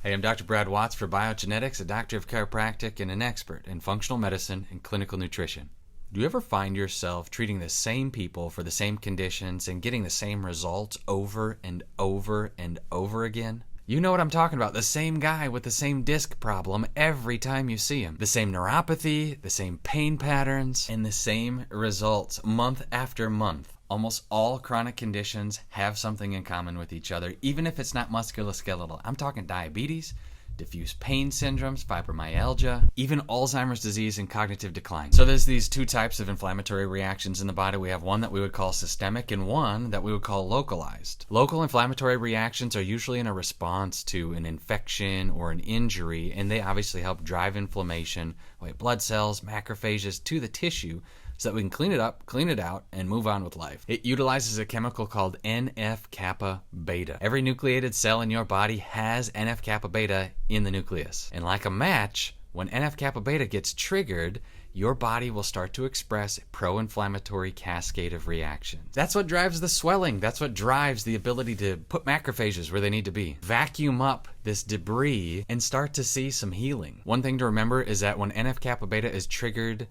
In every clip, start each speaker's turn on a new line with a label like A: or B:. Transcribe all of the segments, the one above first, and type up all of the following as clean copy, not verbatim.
A: Hey, I'm Dr. Brad Watts for Biogenetics, a doctor of chiropractic and an expert in functional medicine and clinical nutrition. Do you ever find yourself treating the same people for the same conditions and getting the same results over and over and over again? You know what I'm talking about. The same guy with the same disc problem every time you see him. The same neuropathy, the same pain patterns, and the same results month after month. Almost all chronic conditions have something in common with each other, even if it's not musculoskeletal. I'm talking diabetes, diffuse pain syndromes, fibromyalgia, even Alzheimer's disease and cognitive decline. So there's these two types of inflammatory reactions in the body. We have one that we would call systemic and one that we would call localized. Local inflammatory reactions are usually in a response to an infection or an injury, and they obviously help drive inflammation, white blood cells, macrophages to the tissue, so that we can clean it up, clean it out, and move on with life. It utilizes a chemical called NF-kappa-beta. Every nucleated cell in your body has NF-kappa-beta in the nucleus. And like a match, when NF-kappa-beta gets triggered, your body will start to express a pro-inflammatory cascade of reactions. That's what drives the swelling. That's what drives the ability to put macrophages where they need to be. Vacuum up this debris and start to see some healing. One thing to remember is that when NF-kappa-beta is triggered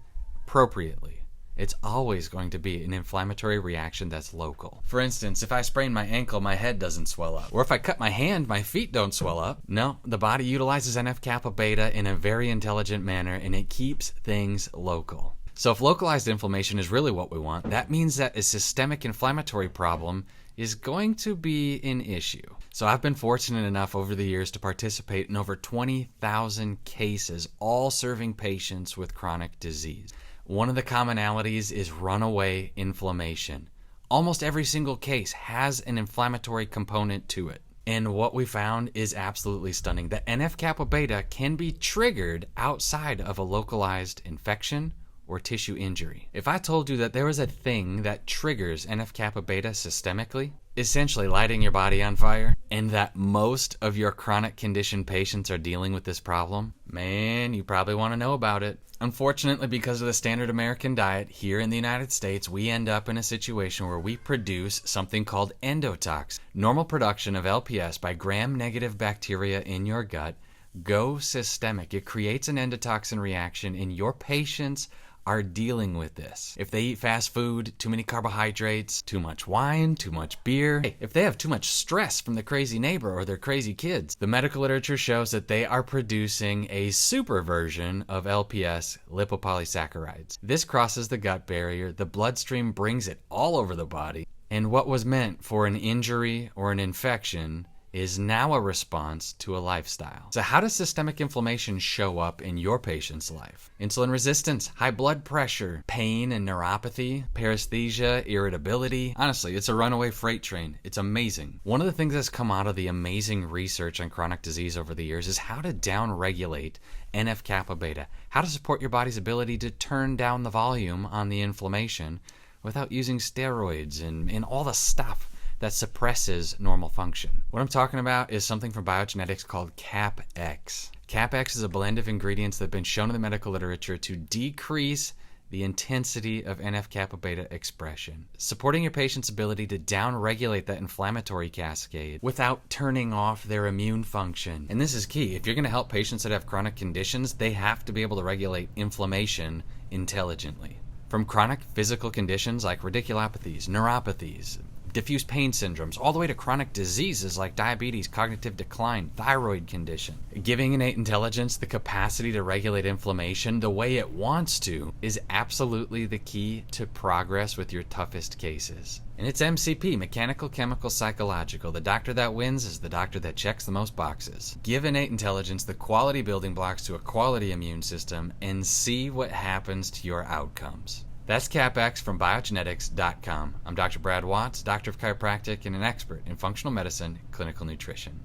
A: appropriately, it's always going to be an inflammatory reaction that's local. For instance, if I sprain my ankle, my head doesn't swell up. Or if I cut my hand, my feet don't swell up. No, the body utilizes NF-kappa-beta in a very intelligent manner, and it keeps things local. So if localized inflammation is really what we want, that means that a systemic inflammatory problem is going to be an issue. So I've been fortunate enough over the years to participate in over 20,000 cases, all serving patients with chronic disease. One of the commonalities is runaway inflammation. Almost every single case has an inflammatory component to it. And what we found is absolutely stunning. The NF-kappa-beta can be triggered outside of a localized infection or tissue injury. If I told you that there was a thing that triggers NF-kappa-beta systemically, essentially lighting your body on fire, and that most of your chronic condition patients are dealing with this problem, man, you probably want to know about it. Unfortunately, because of the standard American diet here in the United States, we end up in a situation where we produce something called endotoxin. Normal production of LPS by gram-negative bacteria in your gut go systemic. It creates an endotoxin reaction, and your patients are dealing with this. If they eat fast food, too many carbohydrates, too much wine, too much beer, if they have too much stress from the crazy neighbor or their crazy kids, the medical literature shows that they are producing a super version of LPS, lipopolysaccharides. This crosses the gut barrier, the bloodstream brings it all over the body, and what was meant for an injury or an infection is now a response to a lifestyle. So how does systemic inflammation show up in your patient's life? Insulin resistance, high blood pressure, pain and neuropathy, paresthesia, irritability. Honestly, it's a runaway freight train. It's amazing. One of the things that's come out of the amazing research on chronic disease over the years is how to downregulate NF-kappa-beta, how to support your body's ability to turn down the volume on the inflammation without using steroids and all the stuff that suppresses normal function. What I'm talking about is something from biogenetics called Kapp-X. Kapp-X is a blend of ingredients that have been shown in the medical literature to decrease the intensity of NF-kappa-beta expression, supporting your patient's ability to downregulate that inflammatory cascade without turning off their immune function. And this is key. If you're going to help patients that have chronic conditions, they have to be able to regulate inflammation intelligently. From chronic physical conditions like radiculopathies, neuropathies, diffuse pain syndromes, all the way to chronic diseases like diabetes, cognitive decline, thyroid condition. Giving innate intelligence the capacity to regulate inflammation the way it wants to is absolutely the key to progress with your toughest cases. And it's MCP, mechanical, chemical, psychological. The doctor that wins is the doctor that checks the most boxes. Give innate intelligence the quality building blocks to a quality immune system and see what happens to your outcomes. That's Kapp-X from biogenetics.com. I'm Dr. Brad Watts, doctor of chiropractic and an expert in functional medicine and clinical nutrition.